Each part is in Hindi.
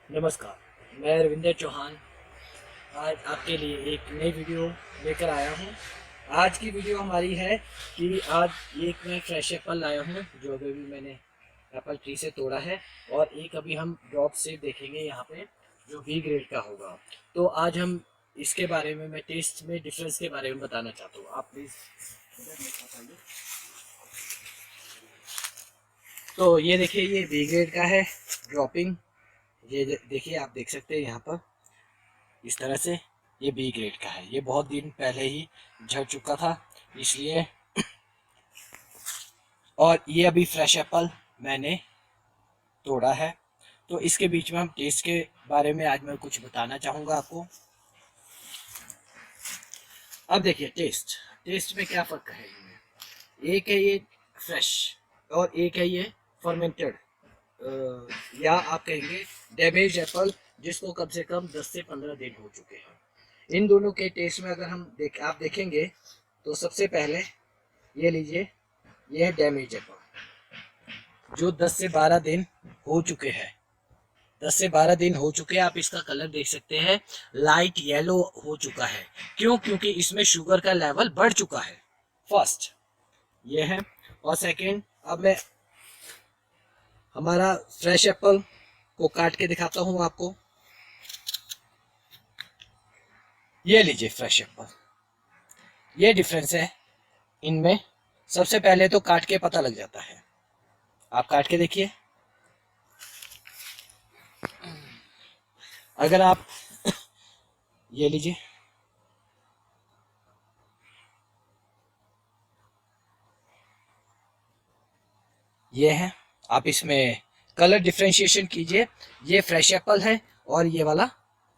नमस्कार, मैं रविंदर चौहान आज आपके लिए एक नई वीडियो लेकर आया हूँ। आज की वीडियो हमारी है कि आज एक मैं फ्रेश एप्पल लाया हूँ जो अभी भी मैंने एप्पल ट्री से तोड़ा है, और एक अभी हम ड्रॉप से देखेंगे यहाँ पे जो बी ग्रेड का होगा। तो आज हम इसके बारे में, मैं टेस्ट में डिफरेंस के बारे में बताना चाहता हूँ। आप प्लीज़ तो ये देखिए, ये बी ग्रेड का है ड्रॉपिंग। ये देखिए, आप देख सकते हैं यहाँ पर इस तरह से ये बी ग्रेड का है। ये बहुत दिन पहले ही झड़ चुका था इसलिए, और ये अभी फ्रेश एप्पल मैंने तोड़ा है। तो इसके बीच में हम टेस्ट के बारे में आज मैं कुछ बताना चाहूँगा आपको। अब देखिए, टेस्ट में क्या फ़र्क है इनमें। एक है ये फ्रेश और एक है ये फर्मेंटेड, या आप कहेंगे डैमेज एप्पल, जिसको कम से कम 10 से 15 दिन हो चुके हैं। इन दोनों के टेस्ट में अगर हम आप देखेंगे तो सबसे पहले ये लीजिए, ये है डैमेज एप्पल जो 10 से 12 दिन हो चुके हैं। 10 से 12 दिन हो चुके हैं। आप इसका कलर देख सकते हैं, लाइट येलो हो चुका है। क्यों? क्योंकि इसमें शुगर का लेवल बढ़ चुका है। फर्स्ट ये है, और सेकंड अब मैं हमारा फ्रेश एप्पल को काट के दिखाता हूँ आपको। ये लीजिए फ्रेश एप्पल, ये डिफरेंस है इनमें। सबसे पहले तो काट के पता लग जाता है, आप काट के देखिए। अगर आप ये लीजिए, ये है, आप इसमें कलर डिफ्रेंशिएशन कीजिए। ये फ्रेश एप्पल है और ये वाला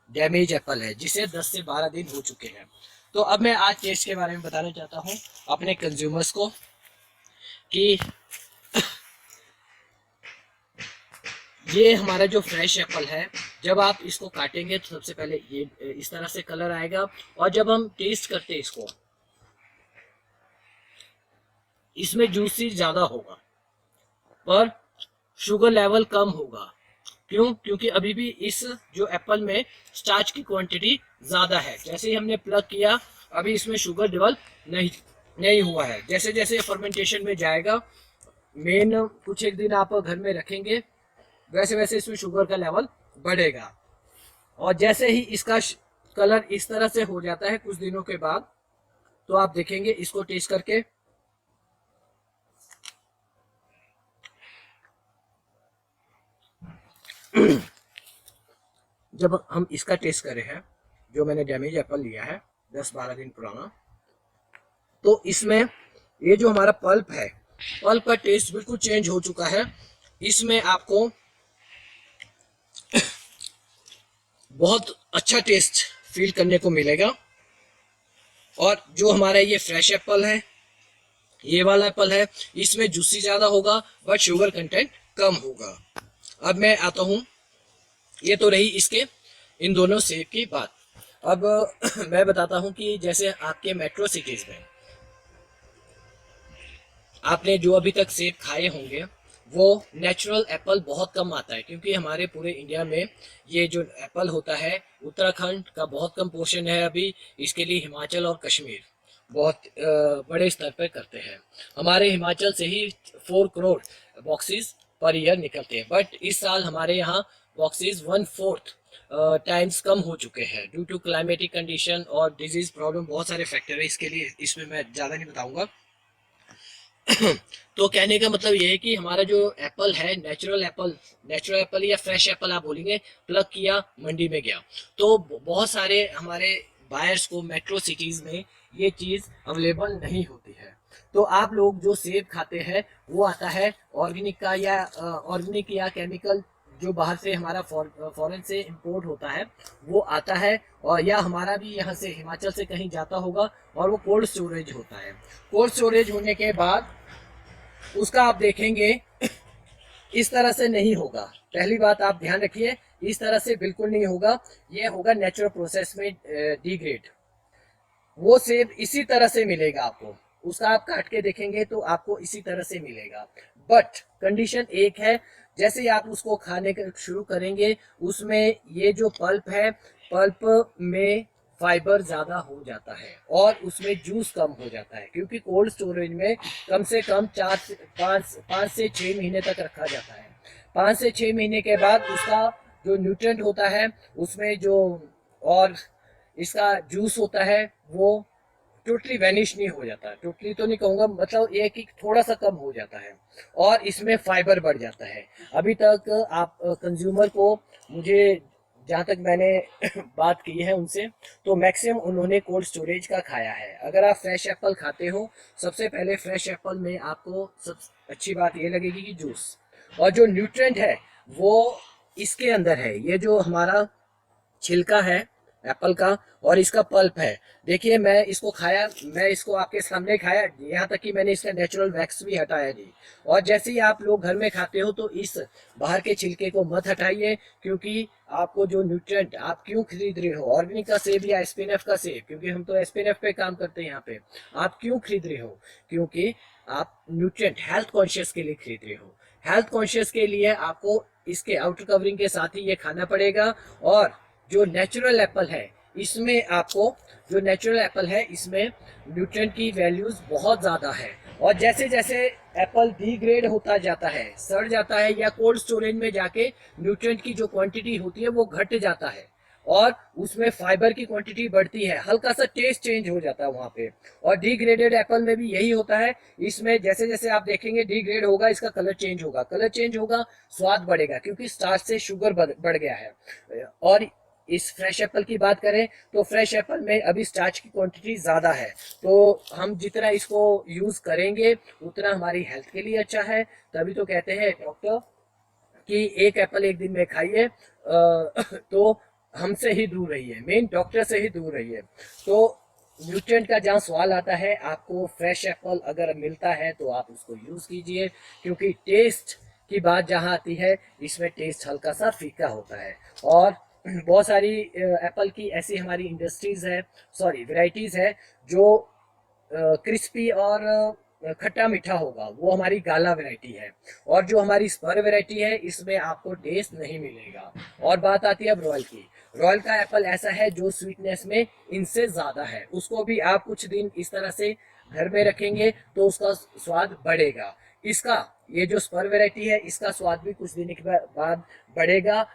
डैमेज एप्पल है जिसे 10 से 12 दिन हो चुके हैं। तो अब मैं आज टेस्ट के बारे में बताना चाहता हूँ अपने कंज्यूमर्स को कि ये हमारा जो फ्रेश एप्पल है, जब आप इसको काटेंगे तो सबसे पहले ये इस तरह से कलर आएगा, और जब हम टेस्ट करते हैं इसको, इसमें जूसी ज़्यादा होगा पर शुगर लेवल कम होगा। क्यों? क्योंकि अभी भी इस जो एप्पल में स्टार्च की क्वांटिटी ज़्यादा है। जैसे ही हमने प्लग किया, अभी इसमें शुगर डेवलप नहीं नहीं हुआ है। जैसे जैसे फर्मेंटेशन में जाएगा, मेन कुछ एक दिन आप घर में रखेंगे, वैसे वैसे इसमें शुगर का लेवल बढ़ेगा। और जैसे ही इसका कलर इस तरह से हो जाता है कुछ दिनों के बाद, तो आप देखेंगे इसको टेस्ट करके। जब हम इसका टेस्ट कर रहे हैं, जो मैंने डैमेज एप्पल लिया है 10-12 दिन पुराना, तो इसमें ये जो हमारा पल्प है, पल्प का टेस्ट बिल्कुल चेंज हो चुका है। इसमें आपको बहुत अच्छा टेस्ट फील करने को मिलेगा। और जो हमारा ये फ्रेश एप्पल है, ये वाला एप्पल है, इसमें जूसी ज़्यादा होगा बट शुगर कंटेंट कम होगा। अब मैं आता हूँ, ये तो रही इसके इन दोनों सेब की बात। अब मैं बताता हूँ कि जैसे आपके मेट्रो सिटीज़ में आपने जो अभी तक सेब खाए होंगे, वो नेचुरल एप्पल बहुत कम आता है, क्योंकि हमारे पूरे इंडिया में ये जो एप्पल होता है, उत्तराखंड का बहुत कम पोर्शन है अभी। इसके लिए हिमाचल और कश्मीर बहुत बड़े स्तर पर करते हैं। हमारे हिमाचल से ही 4 करोड़ बॉक्सेस पर ईयर निकलते हैं, बट इस साल हमारे यहाँ बॉक्सेस 1/4 टाइम्स कम हो चुके हैं ड्यू टू क्लाइमेटिक कंडीशन और डिजीज प्रॉब्लम। बहुत सारे फैक्टर है इसके लिए, इसमें मैं ज़्यादा नहीं बताऊंगा। तो कहने का मतलब ये है कि हमारा जो एप्पल है, नेचुरल एप्पल या फ्रेश एप्पल आप बोलेंगे, प्लग किया, मंडी में गया, तो बहुत सारे हमारे बायर्स को मेट्रो सिटीज में ये चीज़ अवेलेबल नहीं होती है। तो आप लोग जो सेब खाते हैं वो आता है ऑर्गेनिक या केमिकल, जो बाहर से हमारा फॉरेन से इंपोर्ट होता है वो आता है, और या हमारा भी यहाँ से हिमाचल से कहीं जाता होगा, और वो कोल्ड स्टोरेज होता है। कोल्ड स्टोरेज होने के बाद उसका आप देखेंगे इस तरह से नहीं होगा। पहली बात आप ध्यान रखिए, इस तरह से बिल्कुल नहीं होगा। ये होगा नेचुरल प्रोसेस में डिग्रेड। वो सेब इसी तरह से मिलेगा आपको, उसका आप काट के देखेंगे तो आपको इसी तरह से मिलेगा। बट कंडीशन एक है, जैसे ही आप उसको खाने का शुरू करेंगे उसमें ये जो पल्प है, पल्प में फाइबर ज़्यादा हो जाता है और उसमें जूस कम हो जाता है, क्योंकि कोल्ड स्टोरेज में कम से कम 5 से 6 महीने तक रखा जाता है। 5 से 6 महीने के बाद उसका जो न्यूट्रेंट होता है उसमें जो, और इसका जूस होता है वो टोटली वैनिश नहीं हो जाता, टोटली तो नहीं कहूँगा, मतलब ये कि थोड़ा सा कम हो जाता है और इसमें फाइबर बढ़ जाता है। अभी तक आप कंज्यूमर को, मुझे जहाँ तक मैंने बात की है उनसे, तो मैक्सिमम उन्होंने कोल्ड स्टोरेज का खाया है। अगर आप फ्रेश एप्पल खाते हो, सबसे पहले फ्रेश एप्पल में आपको सब अच्छी बात ये लगेगी कि जूस, और जो न्यूट्रिएंट है वो इसके अंदर है। ये जो हमारा छिलका है एप्पल का और इसका पल्प है, देखिए मैं इसको खाया, मैं इसको आपके सामने खाया, यहाँ तक कि मैंने इसका नेचुरल वैक्स भी हटाया जी। और जैसे ही आप लोग घर में खाते हो तो इस बाहर के छिलके को मत हटाइए, क्योंकि आपको जो न्यूट्रिएंट आप क्यों खरीद रहे हो, ऑर्गेनिक का सेब या एसपीएनएफ का सेब, क्योंकि हम तो एसपीएनएफ पे काम करते हैं यहाँ पे, आप क्यों खरीद रहे हो, क्योंकि आप न्यूट्रिएंट हेल्थ कॉन्शियस के लिए खरीद रहे हो। हेल्थ कॉन्शियस के लिए आपको इसके आउटर कवरिंग के साथ ही ये खाना पड़ेगा। और जो नेचुरल एप्पल है इसमें आपको, जो नेचुरल एप्पल है इसमें न्यूट्रिएंट की वैल्यूज बहुत ज़्यादा है, और जैसे जैसे एप्पल डिग्रेड होता जाता है, सड़ जाता है, या कोल्ड स्टोरेज में जाके न्यूट्रिएंट की जो क्वांटिटी होती है वो घट जाता है और उसमें फाइबर की क्वांटिटी बढ़ती है, हल्का सा टेस्ट चेंज हो जाता है वहाँ पे। और डिग्रेडेड एप्पल में भी यही होता है, इसमें जैसे जैसे आप देखेंगे डिग्रेड होगा, इसका कलर चेंज होगा, कलर चेंज होगा, स्वाद बढ़ेगा, क्योंकि स्टार्च से शुगर बढ़ गया है। और इस फ्रेश एप्पल की बात करें तो फ्रेश एप्पल में अभी स्टार्च की क्वांटिटी ज़्यादा है, तो हम जितना इसको यूज़ करेंगे उतना हमारी हेल्थ के लिए अच्छा है। तभी तो कहते हैं डॉक्टर कि एक एप्पल एक दिन में खाइए, तो हमसे ही दूर रहिए, मेन डॉक्टर से ही दूर रहिए। तो न्यूट्रिएंट का जहाँ सवाल आता है, आपको फ्रेश एप्पल अगर मिलता है तो आप उसको यूज़ कीजिए, क्योंकि टेस्ट की बात जहाँ आती है इसमें टेस्ट हल्का सा फीका होता है। और बहुत सारी एप्पल की ऐसी हमारी इंडस्ट्रीज़ है, सॉरी वेराइटीज़ है, जो क्रिस्पी और खट्टा मीठा होगा, वो हमारी गाला वैरायटी है। और जो हमारी स्पर वैरायटी है इसमें आपको टेस्ट नहीं मिलेगा। और बात आती है अब रॉयल की, रॉयल का एप्पल ऐसा है जो स्वीटनेस में इनसे ज़्यादा है, उसको भी आप कुछ दिन इस तरह से घर में रखेंगे तो उसका स्वाद बढ़ेगा। इसका, ये जो स्पर वैरायटी है इसका स्वाद भी कुछ दिन के बाद बढ़ेगा,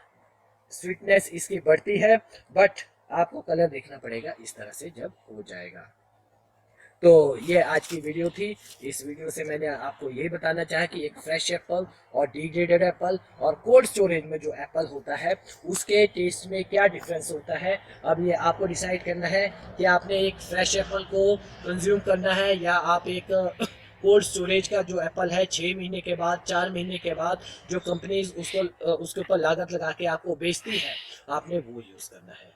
स्वीटनेस इसकी बढ़ती है, बट आपको कलर देखना पड़ेगा इस तरह से जब हो जाएगा। तो ये आज की वीडियो थी। इस वीडियो से मैंने आपको यही बताना चाहा कि एक फ्रेश एप्पल और डिग्रेडेड एप्पल और कोल्ड स्टोरेज में जो एप्पल होता है उसके टेस्ट में क्या डिफरेंस होता है। अब ये आपको डिसाइड करना है कि आपने एक फ्रेश एप्पल को कंज्यूम करना है या आप एक कोल्ड स्टोरेज का जो एप्पल है 6 महीने के बाद, 4 महीने के बाद जो कंपनीज उसको उसके ऊपर लागत लगा के आपको बेचती है, आपने वो यूज़ करना है।